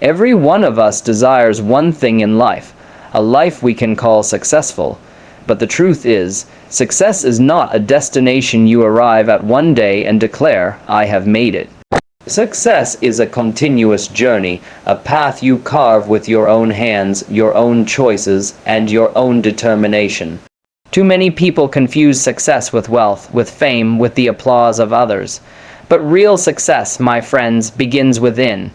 Every one of us desires one thing in life, a life we can call successful. But the truth is, success is not a destination you arrive at one day and declare, "I have made it." Success is a continuous journey, a path you carve with your own hands, your own choices, and your own determination. Too many people confuse success with wealth, with fame, with the applause of others. But real success, my friends, begins within.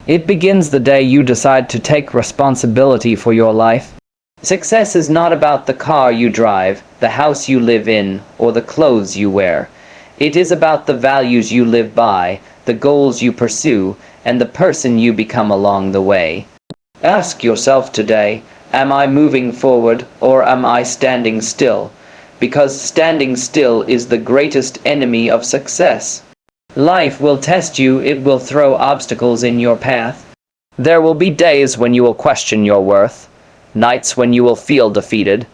It begins the day you decide to take responsibility for your life. Success is not about the car you drive, the house you live in, or the clothes you wear. It is about the values you live by, the goals you pursue, and the person you become along the way. Ask yourself today, am I moving forward or am I standing still? Because standing still is the greatest enemy of success. Life will test you, it will throw obstacles in your path. There will be days when you will question your worth, nights when you will feel defeated,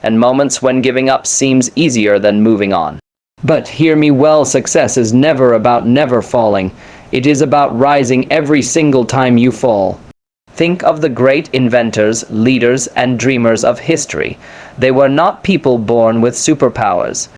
and moments when giving up seems easier than moving on. But hear me well, success is never about never falling. It is about rising every single time you fall. Think of the great inventors, leaders, and dreamers of history. They were not people born with superpowers.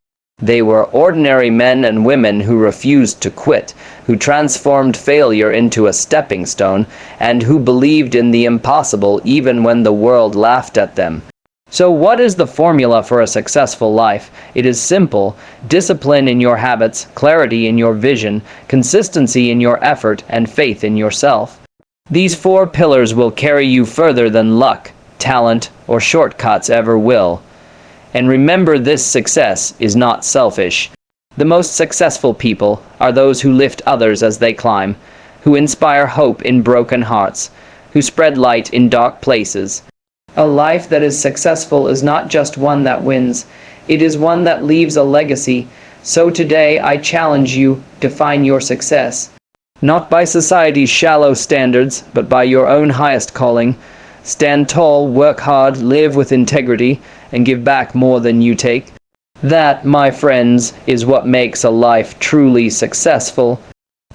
They were ordinary men and women who refused to quit, who transformed failure into a stepping stone, and who believed in the impossible even when the world laughed at them. So what is the formula for a successful life? It is simple: discipline in your habits, clarity in your vision, consistency in your effort, and faith in yourself. These 4 pillars will carry you further than luck, talent, or shortcuts ever will. And remember, this success is not selfish. The most successful people are those who lift others as they climb, who inspire hope in broken hearts, who spread light in dark places. A life that is successful is not just one that wins, it is one that leaves a legacy. So today I challenge you, define your success. Not by society's shallow standards, but by your own highest calling. Stand tall, work hard, live with integrity, and give back more than you take. That, my friends, is what makes a life truly successful.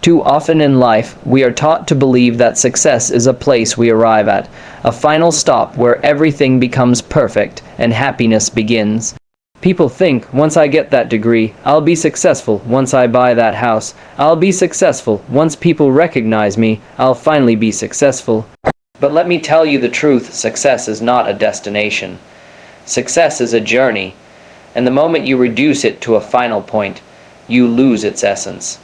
Too often in life, we are taught to believe that success is a place we arrive at, a final stop where everything becomes perfect and happiness begins. People think, once I get that degree, I'll be successful. Once I buy that house, I'll be successful. Once people recognize me, I'll finally be successful. But let me tell you the truth, success is not a destination. Success is a journey, and the moment you reduce it to a final point, you lose its essence.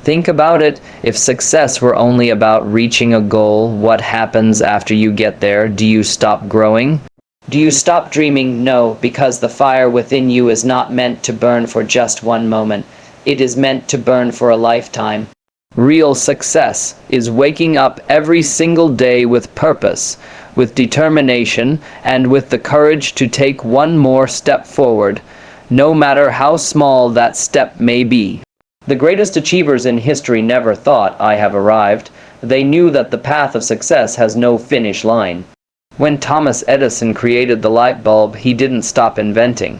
Think about it. If success were only about reaching a goal, what happens after you get there? Do you stop growing? Do you stop dreaming? No, because the fire within you is not meant to burn for just one moment. It is meant to burn for a lifetime. Real success is waking up every single day with purpose, with determination, and with the courage to take one more step forward, no matter how small that step may be. The greatest achievers in history never thought, "I have arrived." They knew that the path of success has no finish line. When Thomas Edison created the light bulb, he didn't stop inventing.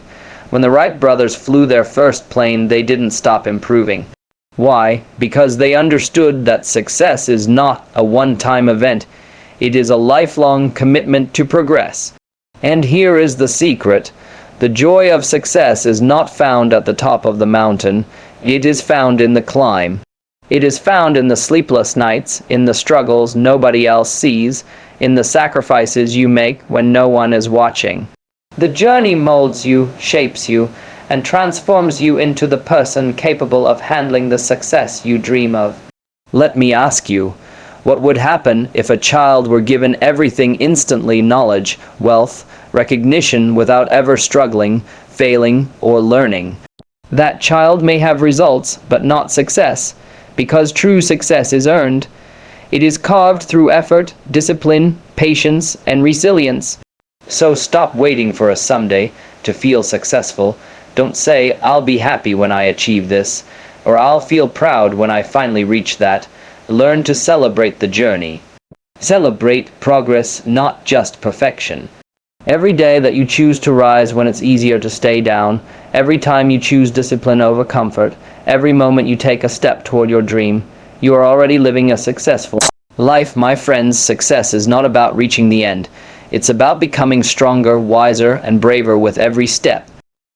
When the Wright brothers flew their first plane, they didn't stop improving. Why? Because they understood that success is not a one-time event. It is a lifelong commitment to progress. And here is the secret. The joy of success is not found at the top of the mountain. It is found in the climb. It is found in the sleepless nights, in the struggles nobody else sees, in the sacrifices you make when no one is watching. The journey molds you, shapes you, and transforms you into the person capable of handling the success you dream of. Let me ask you, what would happen if a child were given everything instantly: knowledge, wealth, recognition, without ever struggling, failing, or learning? That child may have results, but not success, because true success is earned. It is carved through effort, discipline, patience, and resilience. So stop waiting for a someday to feel successful. Don't say, "I'll be happy when I achieve this," or "I'll feel proud when I finally reach that." Learn to celebrate the journey. Celebrate progress, not just perfection. Every day that you choose to rise when it's easier to stay down, every time you choose discipline over comfort, every moment you take a step toward your dream, you are already living a successful Life, my friends, success is not about reaching the end. It's about becoming stronger, wiser, and braver with every step.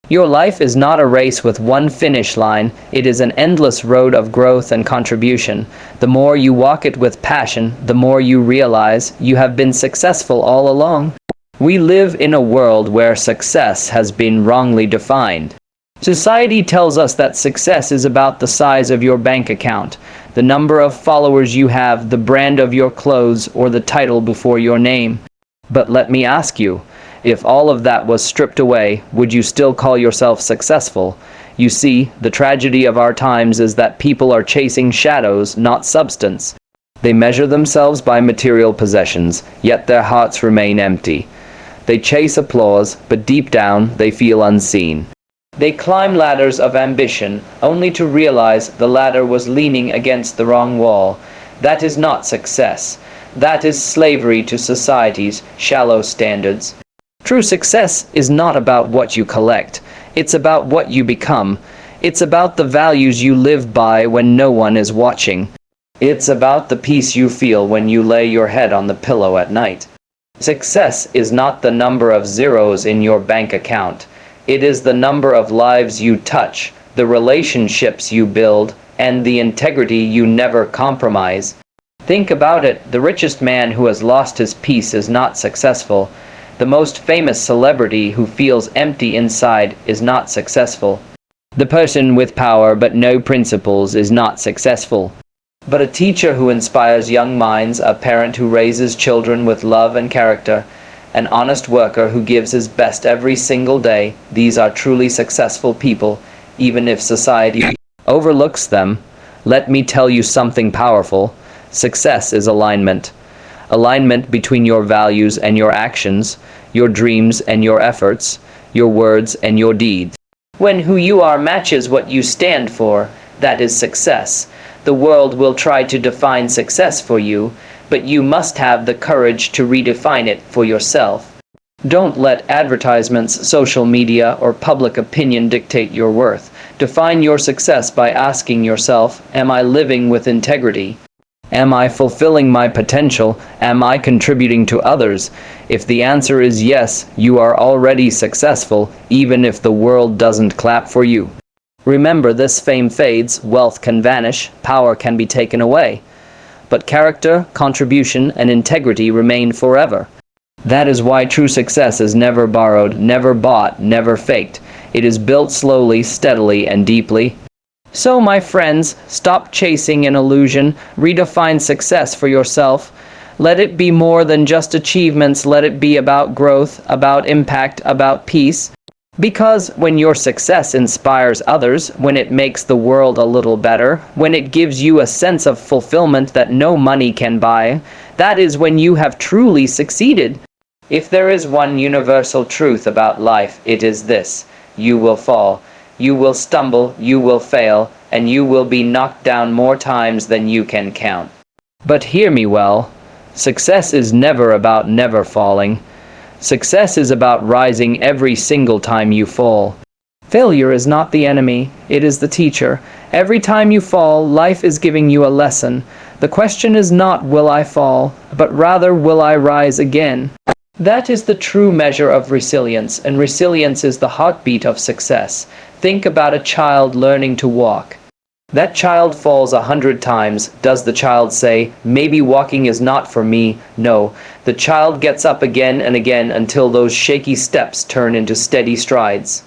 Your life is not a race with one finish line. It is an endless road of growth and contribution. The more you walk it with passion, the more you realize you have been successful all along. We live in a world where success has been wrongly defined. Society tells us that success is about the size of your bank account, the number of followers you have, the brand of your clothes, or the title before your name. But let me ask you, if all of that was stripped away, would you still call yourself successful? You see, the tragedy of our times is that people are chasing shadows, not substance. They measure themselves by material possessions, yet their hearts remain empty. They chase applause, but deep down they feel unseen. They climb ladders of ambition, only to realize the ladder was leaning against the wrong wall. That is not success. That is slavery to society's shallow standards. True success is not about what you collect. It's about what you become. It's about the values you live by when no one is watching. It's about the peace you feel when you lay your head on the pillow at night. Success is not the number of zeros in your bank account. It is the number of lives you touch, the relationships you build, and the integrity you never compromise. Think about it, the richest man who has lost his peace is not successful. The most famous celebrity who feels empty inside is not successful. The person with power but no principles is not successful. But a teacher who inspires young minds, a parent who raises children with love and character, an honest worker who gives his best every single day, these are truly successful people, even if society overlooks them. Let me tell you something powerful. Success is alignment. Alignment between your values and your actions, your dreams and your efforts, your words and your deeds. When who you are matches what you stand for, that is success. The world will try to define success for you, but you must have the courage to redefine it for yourself. Don't let advertisements, social media, or public opinion dictate your worth. Define your success by asking yourself, am I living with integrity? Am I fulfilling my potential? Am I contributing to others? If the answer is yes, you are already successful, even if the world doesn't clap for you. Remember, this fame fades, wealth can vanish, power can be taken away. But character, contribution, and integrity remain forever. That is why true success is never borrowed, never bought, never faked. It is built slowly, steadily, and deeply. So, my friends, stop chasing an illusion. Redefine success for yourself. Let it be more than just achievements. Let it be about growth, about impact, about peace. Because when your success inspires others, when it makes the world a little better, when it gives you a sense of fulfillment that no money can buy, that is when you have truly succeeded. If there is one universal truth about life, it is this: you will fall, you will stumble, you will fail, and you will be knocked down more times than you can count. But hear me well, success is never about never falling. Success is about rising every single time you fall. Failure is not the enemy, it is the teacher. Every time you fall, life is giving you a lesson. The question is not, will I fall, but rather, will I rise again? That is the true measure of resilience, and resilience is the heartbeat of success. Think about a child learning to walk. That child falls 100 times. Does the child say, maybe walking is not for me? No. The child gets up again and again until those shaky steps turn into steady strides.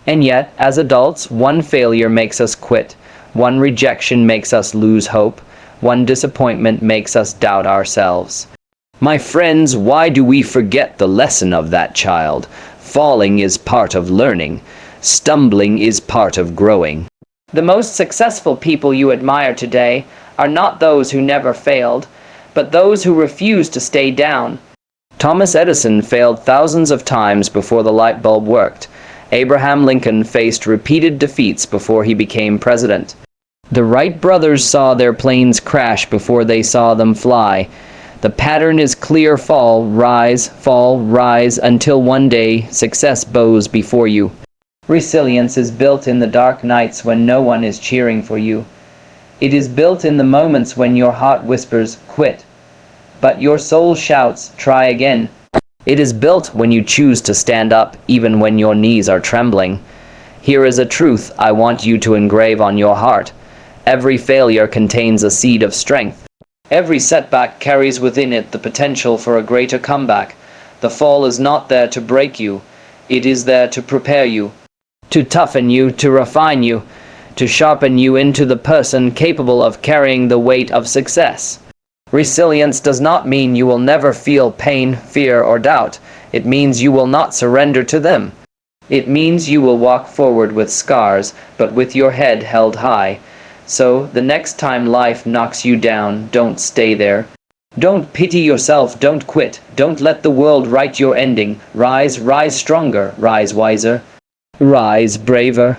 And yet, as adults, one failure makes us quit. One rejection makes us lose hope. One disappointment makes us doubt ourselves. My friends, why do we forget the lesson of that child? Falling is part of learning. Stumbling is part of growing. The most successful people you admire today are not those who never failed, but those who refuse to stay down. Thomas Edison failed thousands of times before the light bulb worked. Abraham Lincoln faced repeated defeats before he became president. The Wright brothers saw their planes crash before they saw them fly. The pattern is clear: fall, rise, until one day success bows before you. Resilience is built in the dark nights when no one is cheering for you. It is built in the moments when your heart whispers, quit, but your soul shouts, try again. It is built when you choose to stand up even when your knees are trembling. Here is a truth I want you to engrave on your heart. Every failure contains a seed of strength. Every setback carries within it the potential for a greater comeback. The fall is not there to break you. It is there to prepare you, to toughen you, to refine you, to sharpen you into the person capable of carrying the weight of success. Resilience does not mean you will never feel pain, fear, or doubt. It means you will not surrender to them. It means you will walk forward with scars, but with your head held high. So, the next time life knocks you down, don't stay there. Don't pity yourself, don't quit. Don't let the world write your ending. Rise, rise stronger, rise wiser, rise braver.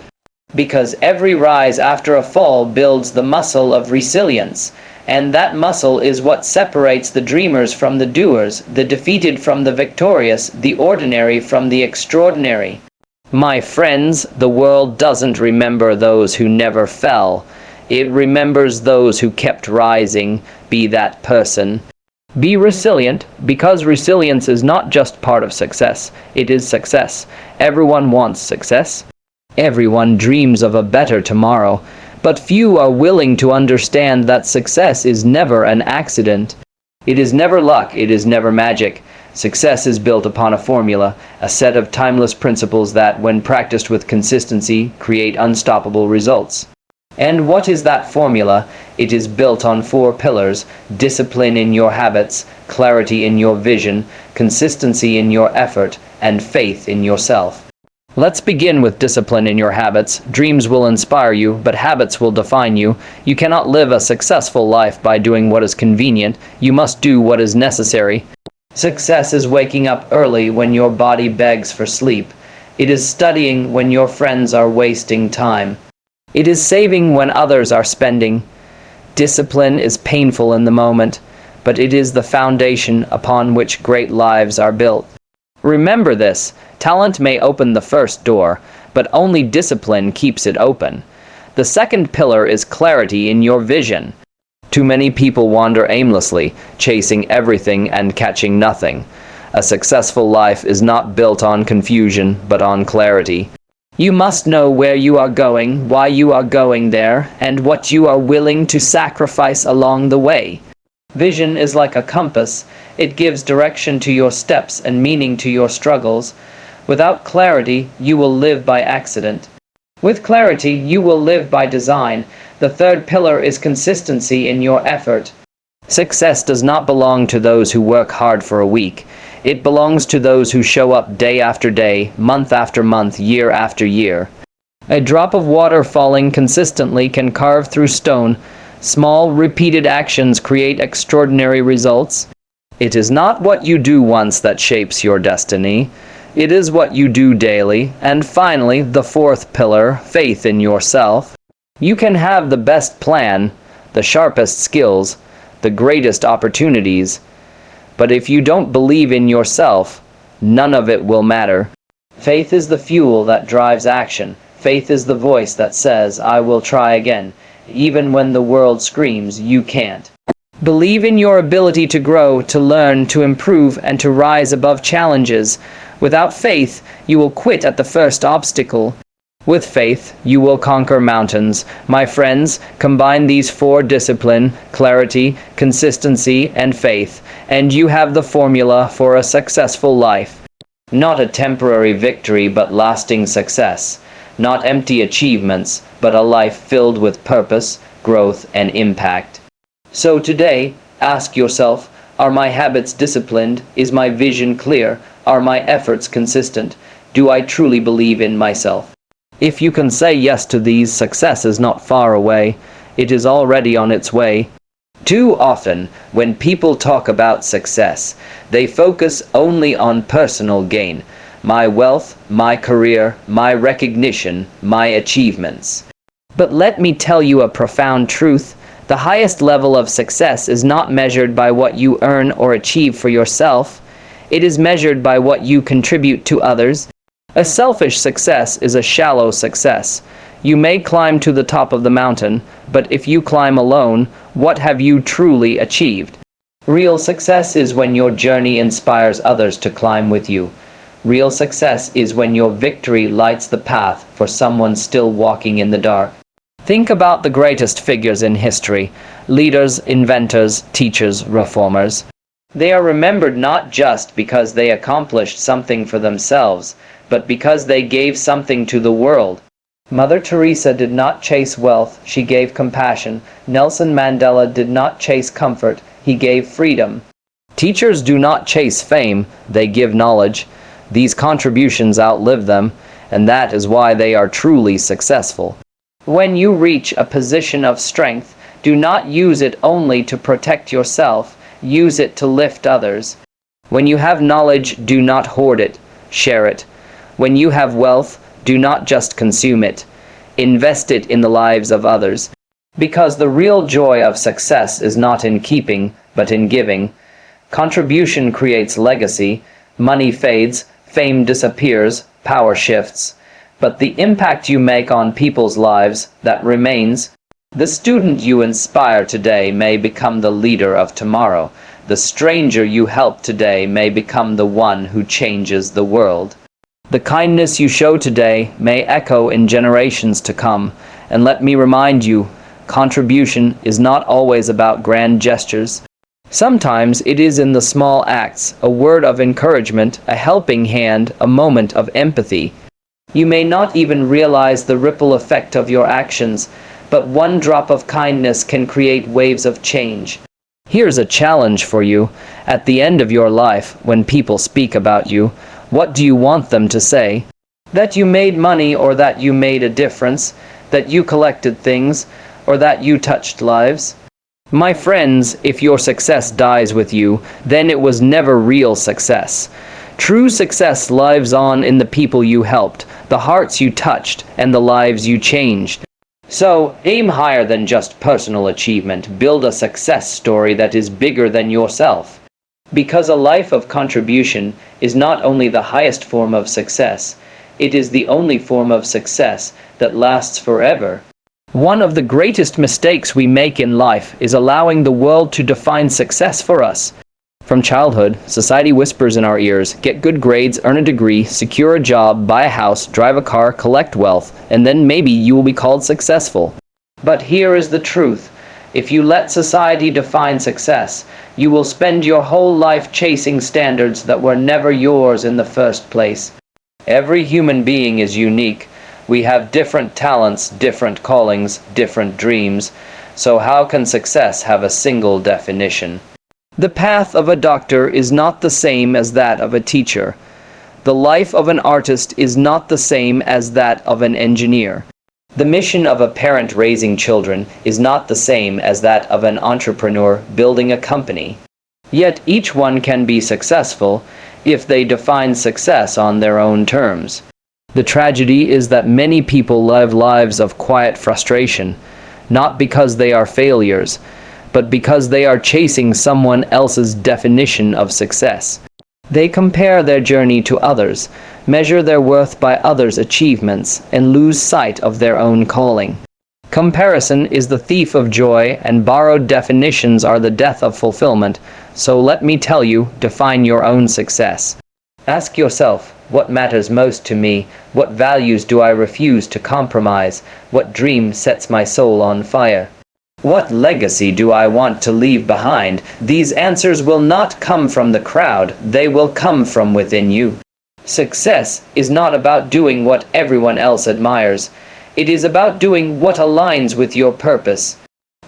Because every rise after a fall builds the muscle of resilience. And that muscle is what separates the dreamers from the doers, the defeated from the victorious, the ordinary from the extraordinary. My friends, the world doesn't remember those who never fell. It remembers those who kept rising. Be that person. Be resilient, because resilience is not just part of success. It is success. Everyone wants success. Everyone dreams of a better tomorrow. But few are willing to understand that success is never an accident. It is never luck, it is never magic. Success is built upon a formula, a set of timeless principles that, when practiced with consistency, create unstoppable results. And what is that formula? It is built on 4 pillars: discipline in your habits, clarity in your vision, consistency in your effort, and faith in yourself. Let's begin with discipline in your habits. Dreams will inspire you, but habits will define you. You cannot live a successful life by doing what is convenient. You must do what is necessary. Success is waking up early when your body begs for sleep. It is studying when your friends are wasting time. It is saving when others are spending. Discipline is painful in the moment, but it is the foundation upon which great lives are built. Remember this: talent may open the first door, but only discipline keeps it open. The second pillar is clarity in your vision. Too many people wander aimlessly, chasing everything and catching nothing. A successful life is not built on confusion, but on clarity. You must know where you are going, why you are going there, and what you are willing to sacrifice along the way. Vision is like a compass. It gives direction to your steps and meaning to your struggles. Without clarity, you will live by accident. With clarity, you will live by design. The third pillar is consistency in your effort. Success does not belong to those who work hard for a week. It belongs to those who show up day after day, month after month, year after year. A drop of water falling consistently can carve through stone. Small, repeated actions create extraordinary results. It is not what you do once that shapes your destiny. It is what you do daily. And finally, the fourth pillar, faith in yourself. You can have the best plan, the sharpest skills, the greatest opportunities, but if you don't believe in yourself, none of it will matter. Faith is the fuel that drives action. Faith is the voice that says, I will try again, even when the world screams, you can't. Believe in your ability to grow, to learn, to improve, and to rise above challenges. Without faith, you will quit at the first obstacle. With faith, you will conquer mountains. My friends, combine these 4: discipline, clarity, consistency, and faith, and you have the formula for a successful life. Not a temporary victory, but lasting success. Not empty achievements, but a life filled with purpose, growth, and impact. So today, ask yourself, are my habits disciplined? Is my vision clear? Are my efforts consistent? Do I truly believe in myself? If you can say yes to these, success is not far away. It is already on its way. Too often, when people talk about success, they focus only on personal gain. My wealth, my career, my recognition, my achievements. But let me tell you a profound truth. The highest level of success is not measured by what you earn or achieve for yourself. It is measured by what you contribute to others. A selfish success is a shallow success. You may climb to the top of the mountain, but if you climb alone, what have you truly achieved? Real success is when your journey inspires others to climb with you. Real success is when your victory lights the path for someone still walking in the dark. Think about the greatest figures in history: leaders, inventors, teachers, reformers. They are remembered not just because they accomplished something for themselves, but because they gave something to the world. Mother Teresa did not chase wealth, she gave compassion. Nelson Mandela did not chase comfort, he gave freedom. Teachers do not chase fame, they give knowledge. These contributions outlive them, and that is why they are truly successful. When you reach a position of strength, do not use it only to protect yourself, use it to lift others. When you have knowledge, do not hoard it, share it. When you have wealth, do not just consume it, invest it in the lives of others. Because the real joy of success is not in keeping, but in giving. Contribution creates legacy, money fades, fame disappears, power shifts. But the impact you make on people's lives, that remains. The student you inspire today may become the leader of tomorrow. The stranger you help today may become the one who changes the world. The kindness you show today may echo in generations to come. And let me remind you, contribution is not always about grand gestures. Sometimes it is in the small acts, a word of encouragement, a helping hand, a moment of empathy. You may not even realize the ripple effect of your actions, but one drop of kindness can create waves of change. Here's a challenge for you. At the end of your life, when people speak about you, what do you want them to say? That you made money, or that you made a difference, that you collected things, or that you touched lives? My friends, if your success dies with you, then it was never real success. True success lives on in the people you helped, the hearts you touched, and the lives you changed. So, aim higher than just personal achievement. Build a success story that is bigger than yourself. Because a life of contribution is not only the highest form of success, it is the only form of success that lasts forever. One of the greatest mistakes we make in life is allowing the world to define success for us. From childhood, society whispers in our ears, get good grades, earn a degree, secure a job, buy a house, drive a car, collect wealth, and then maybe you will be called successful. But here is the truth. If you let society define success, you will spend your whole life chasing standards that were never yours in the first place. Every human being is unique. We have different talents, different callings, different dreams. So how can success have a single definition? The path of a doctor is not the same as that of a teacher. The life of an artist is not the same as that of an engineer. The mission of a parent raising children is not the same as that of an entrepreneur building a company. Yet each one can be successful if they define success on their own terms. The tragedy is that many people live lives of quiet frustration, not because they are failures, but because they are chasing someone else's definition of success. They compare their journey to others, measure their worth by others' achievements, and lose sight of their own calling. Comparison is the thief of joy, and borrowed definitions are the death of fulfillment. So let me tell you, define your own success. Ask yourself, what matters most to me? What values do I refuse to compromise? What dream sets my soul on fire? What legacy do I want to leave behind? These answers will not come from the crowd, they will come from within you. Success is not about doing what everyone else admires. It is about doing what aligns with your purpose.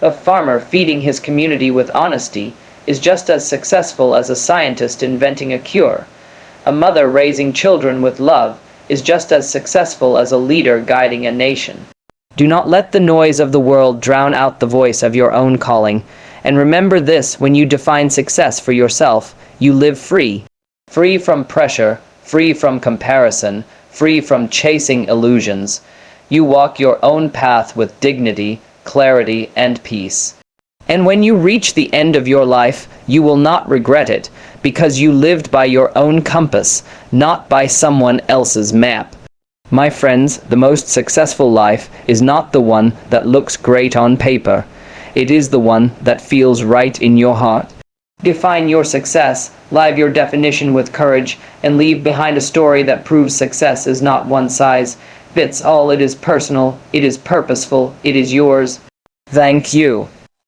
A farmer feeding his community with honesty is just as successful as a scientist inventing a cure. A mother raising children with love is just as successful as a leader guiding a nation. Do not let the noise of the world drown out the voice of your own calling. And remember this, when you define success for yourself, you live free. Free from pressure, free from comparison, free from chasing illusions. You walk your own path with dignity, clarity, and peace. And when you reach the end of your life, you will not regret it, because you lived by your own compass, not by someone else's map. My friends, the most successful life is not the one that looks great on paper. It is the one that feels right in your heart. Define your success, live your definition with courage, and leave behind a story that proves success is not one size fits all. It is personal, it is purposeful, it is yours. Thank you.